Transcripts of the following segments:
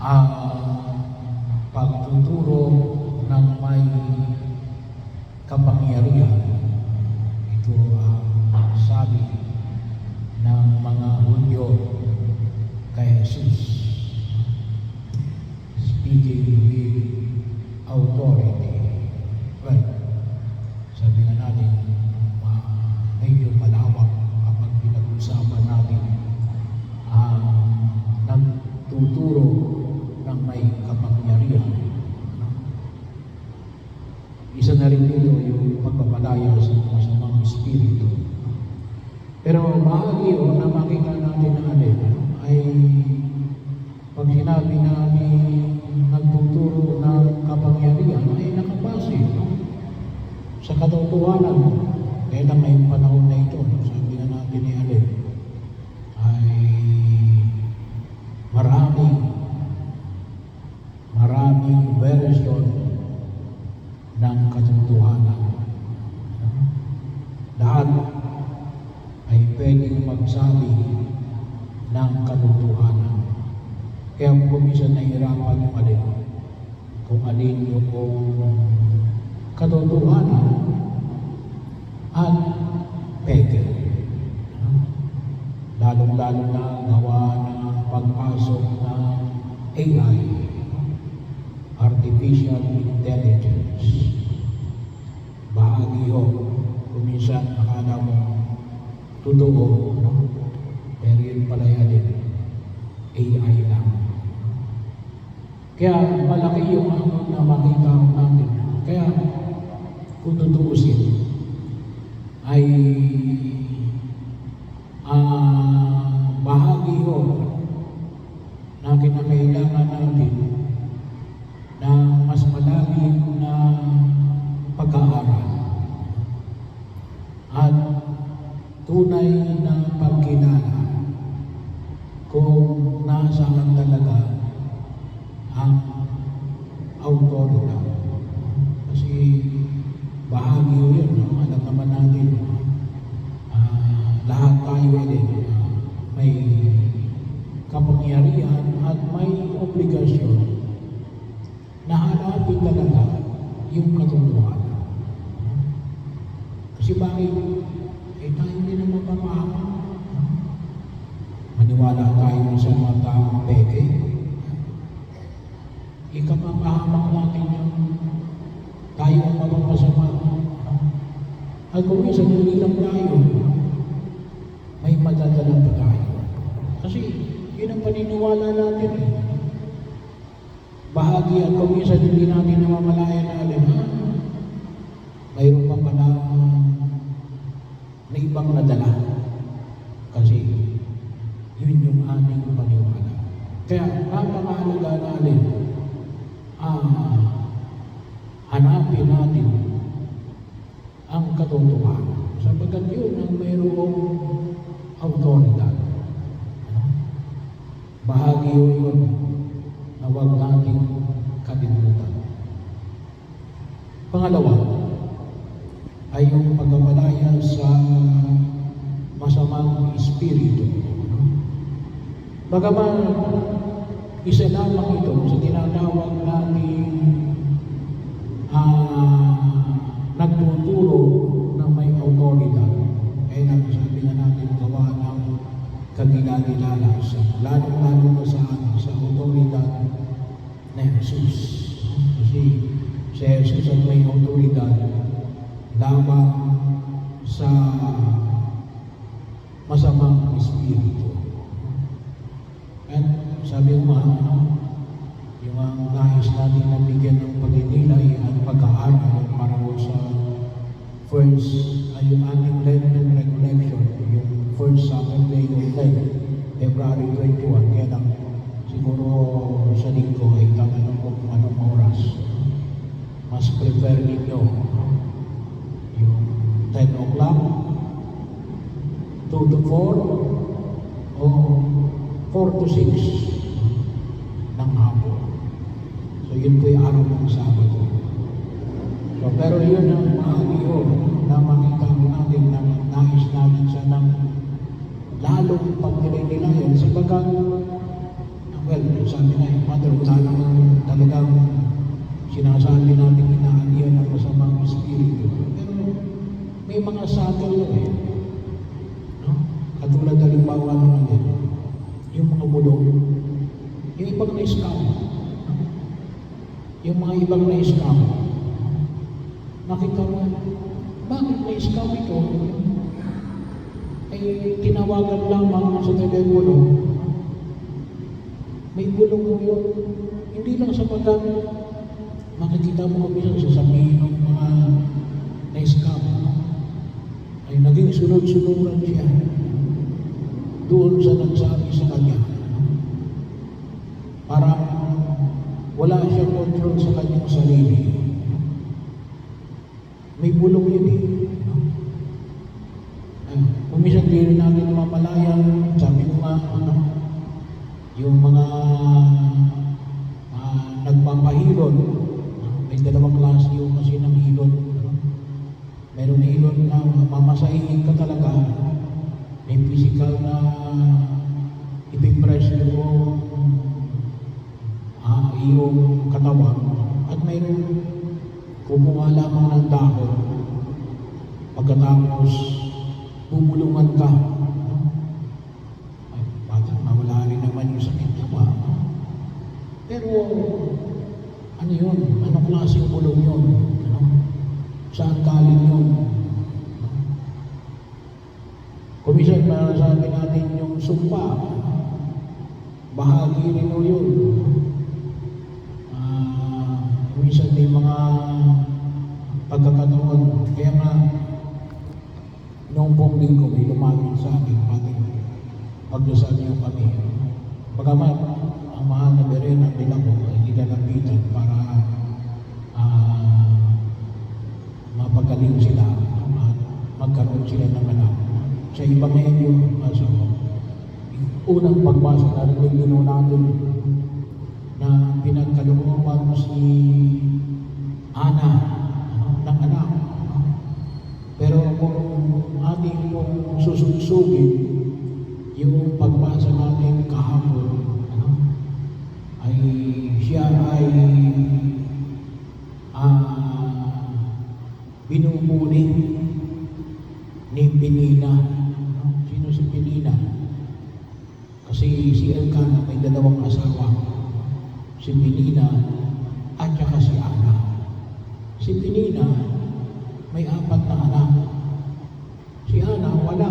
ang pagtuturo ng may kapangyarihan. Ito ang sabi ng mga Hudyo kay Jesus, speaking with authority. Well, sabi nga natin, medyo malawak kapag pinag-usapan natin ang nagtuturo ng may kapangyarihan. Isa na rin dito yung pagpapalaya sa masamang espiritu. Pero bahagi na makita natin na ay pag sinabi namin nagtuturo ng kapangyarihan ay nakabase sa katotohanan. Kaya lang ngayong panahon na ito, sabi na natin ni Ale, ay maraming version ng katotohanan. Lahat ay pwedeng magsabi ng katotohanan. Kaya kung minsan nahihirapan yung alin, kung alin yung katotohanan at peke. Lalong-lalo na gawa ng pagpasok ng AI, Artificial Intelligence. Bahagi yun. Kung minsan akala mo totoo, pero yun pala yan AI lang. Kaya malaki yung na makita natin. Kaya kung tutuusin, ay bahagi yun na kinakailangan natin na mas malalim na pag-aaral at tunay na pagkilala kung nasaan talaga ang authority. Kasi bahagi yun, alam naman natin, lahat tayo may kapangyarihan at may obligasyon na hanapin talaga yung katotohanan. Kasi bakit? Tayo hindi naman mapahama. Maniwala tayo sa mga taong peke. Ikapapahamak natin yung tayo ang mapapasama. At kung minsan hindi lang tayo, may madadala pa tayo. Kasi yun ang paniniwala natin bahagi at kung minsan hindi natin namamalayan natin, mayroon pa pala na ibang nadala. Kasi yun yung aming paniwala. Kaya napakahalaga natin hanapin natin ang katotohanan. Sapagkat yun ang mayroong autoridad. Bahagi yun na huwag natin kalimutan. Pangalawa ay yung pagkamalaya sa masamang espiritu. Bagaman isa lamang ito sa tinatawag natin nagtuturo ng may autoridad. Kaya sabi na natin gawa ng kagilala lalo na sa autoridad na Jesus. Kasi si Jesus ang may autoridad lamang sa masamang espiritu. At sabi ko yung nais natin na bigyan ng pagninilay at pag-aaral para sa yung ating Lenten recollection, yung first Saturday of Lent, February 21. Kaya lang siguro sa linggo ay tatanong ko kung anong oras mas prefer ninyo, yung 10 o'clock, 2 to 4, o 4 to 6 ng hapon. So yun po yung araw ng Sabado. So, pero yun ang bahagi yun na makita natin na nais natin siya ng lalong pagnilayan sapagkat, well, sabi na yung Mother tumulong. Yung ibang na-scam, yung mga ibang na-scam, nakita mo, bakit na-scam ito? Ay tinawagan lamang sa telepono, may bulong mo yun. Hindi lang sa makikita mo kung minsan sasabihin ng mga na-scam, ay naging sunod-sunuran siya doon sa nagsabi sa kanya. Parang wala siyang control sa kanyang sarili. May bulong yun eh. Kung minsan di rin natin mamalayan, sabi ko nga, yung mga nagpapahilon, may dalawang klase yung kasi ng hilon. Meron na hilon na mamasahin ka talaga, may physical na ipipress yung katawan, at mayroon kumuha lamang ng dahon, pagkatapos bubulungan ka. Ay, bakit mawala rin naman yung sakit niya ba? Pero ano yun? Anong klaseng bulong yun? Saan galing yun? Kung minsan masasabi natin yung sumpa, bahagi rin o yun. Minsan may mga pagkakataon. Kaya nga, noong pong linggo, may lumapit sa akin, pati pagdasal niyo kami. Pagamat, ang mahal na berena nila ko ay nilalapitan para mapagaling sila at magkaroon sila ng anak. Sa iba ngayon yung unang pagbasa na rin natin na pinagkalooban si Ana ng anak. Pero kung ating pong susugsugin yung pagbasa natin kahapon, ay siya ay binubuli ni Penina. Sino si Penina? Kasi si Elkanah may dalawang asawa, si Penina at saka si Ana. Si Penina may 4 na anak. Si Ana wala.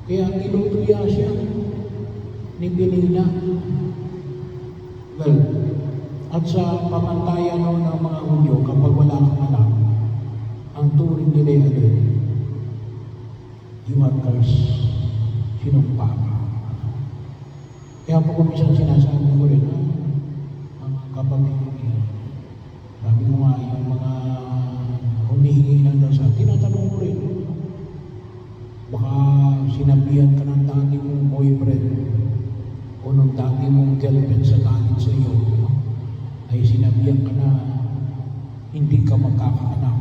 Kaya tinutuya siya ni Penina. Well, at sa pamantayan ng mga Hudyo, kapag wala kang anak, ang turing nila yun, you are cursed. Sinumpa ka. Kaya po kung minsan sinasabi ko rin, kapag sabi ko nga yung mga humihingi ng dasal, tinatanong ko rin, baka sinabihan ka ng dati mong boyfriend o ng dati mong girlfriend sa galit sa iyo, ay sinabihan ka na hindi ka magkakaanak.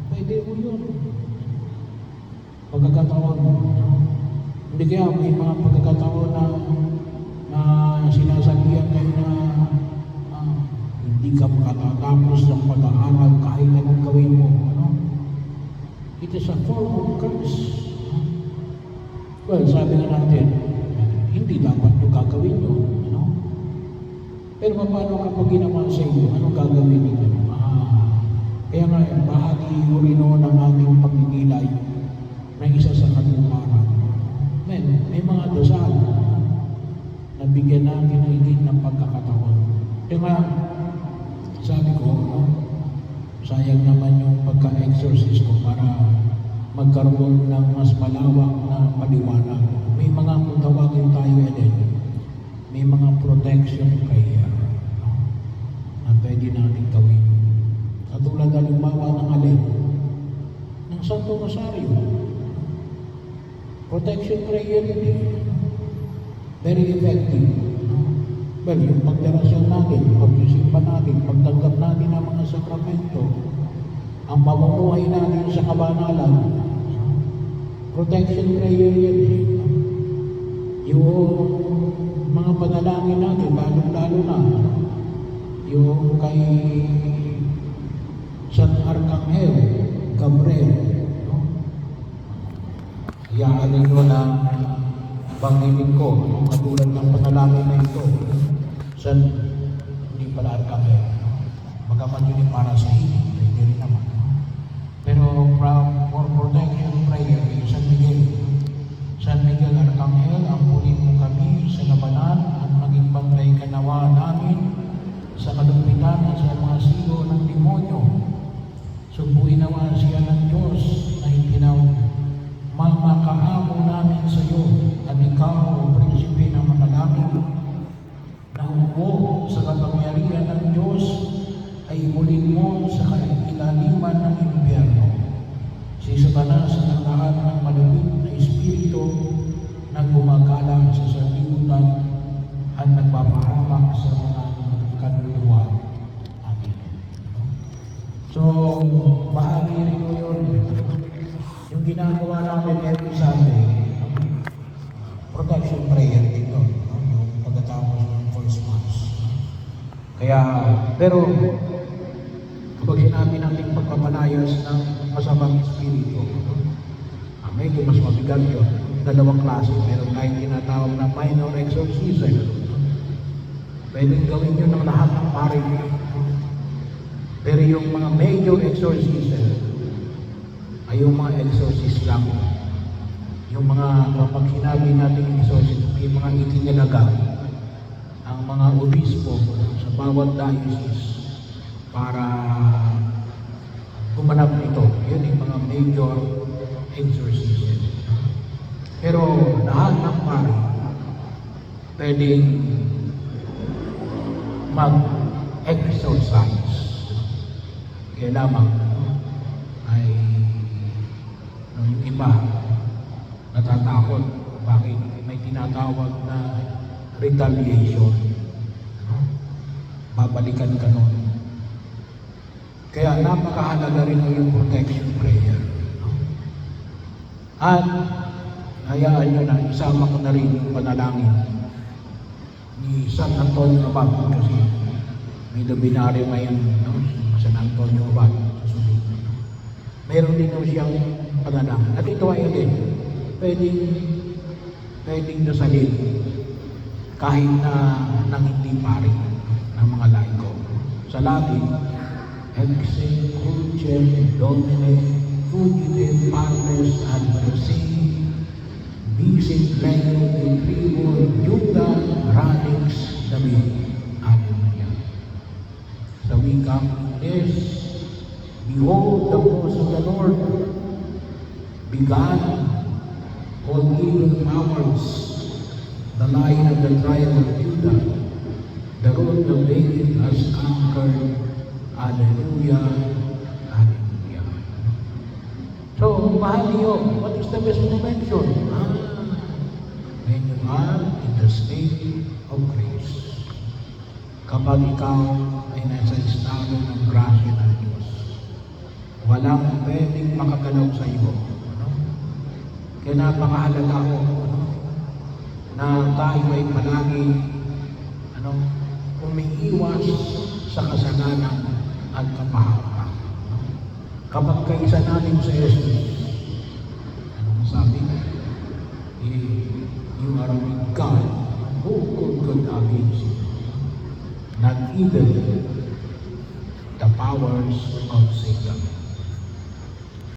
Pwede mo yun. Pagkakataon, hindi kaya may mga pagkakataon na sinasabihan kayo na hindi ka makatatapos ng pag-aaral kahit anong gawin mo. It is a form of curse. Well, sabi nga natin, hindi dapat yung gagawin nyo. Pero paano kapag ginawa sa inyo, anong gagawin ninyo? Kaya nga, bahagi mo rin ng ating pagninilay na isa sa katuparan. May mga dasal na bigyan natin ng higit ng pagkakataon. Kaya nga, sabi ko, sayang naman yung pagka-exorcist ko para magkaroon ng mas malawak na paliwanag. May mga kung tawagin tayo din, may mga protection prayer na pwede natin gawin. Katulad halimbawa ng alin, ng Santo Rosario. Protection prayer yun eh. Very effective. Well, yung pagdarasal natin, pag-isipan natin, pagtanggap natin ng mga sakramento, ang pamumuhay natin sa kabanalan, protection prayer yan eh. Yung mga panalangin natin, lalo na, yung kay San Arcangel Gabriel, hayaan ninyo na banginin ko ko, katulad ng panalangin na ito, hindi pala Arcangel. Bagaman yun yung para sa hiling, hindi rin naman. Pero for protection prayer, San Miguel. San Miguel Arcangel, ampulin mo kami sa labanan at maging bantay ka nawa namin sa kalumpitan at sa mga sigo ng demonyo. Sumbuin nawa siya ng Diyos na itinaw mamakaamo namin sa iyo at ikaw, prinsipe ng makalangit, na umuo sa kapangyarihan ng Diyos ay ibulin mo sa ilaliman ng impyerno. Si Satanas ang lahat ng malupit na espiritu na gumagalang sa sanlibutan at nagpapahamak sa mga kaluluwa. Amen. So, bahagi rin mo yun. Yung ginagawa namin every Sunday, protection prayer dito, yung pagkatapos ng first Mass. Kaya, pero, kapag sinabi natin pagpapalayas ng masamang espiritu, medyo mas mabigat yun. Dalawang klase. Meron tayong tinatawag na minor exorcism. Pwedeng gawin yun ng lahat ng pari. Pero yung mga major exorcism ay yung mga exorcist lang. Yung mga, kapag sinabi natin exorcist, yung mga itinalaga ang mga obispo sa bawat diocese para gumanap nito. Yun yung mga major exorcism. Pero lahat ng pari pwedeng mag-exorcise. Kaya lamang ay yung iba natatakot. Bakit? May tinatawag na retaliation. Babalikan ka nun. Kaya napakahalaga rin yung protection prayer. At hayaan nyo na, isama ko na rin yung panalangin ni San Antonio Abad kasi may luminary ngayon, San Antonio Abad. Meron din siyang panalangin. At ito ay again, pwedeng dasalin kahit na nang hindi pari ng mga laiko. Sa Latin, Exe Crucem Domine Fugite Partes Adversi Visit Leo in Tribor Juda Radix David. Hallelujah. So we come in this. Behold the cross of the Lord, began all evil powers, the Lion of the tribe of Judah, the road of David has conquered. Hallelujah, hallelujah. So, bahagi yun. What is the best momentum? When you are in the state of grace. Kapag ikaw ay nasa estado ng grasya ng Diyos, walang pwedeng makagalaw sa iyo. Kaya napakahalaga ko na tayo ay palagi umiiwas sa kasalanan at kapahamakan. Kapag kaisa natin sa Jesus, ano sabi? You are with God who could against you. Not even the powers of Satan.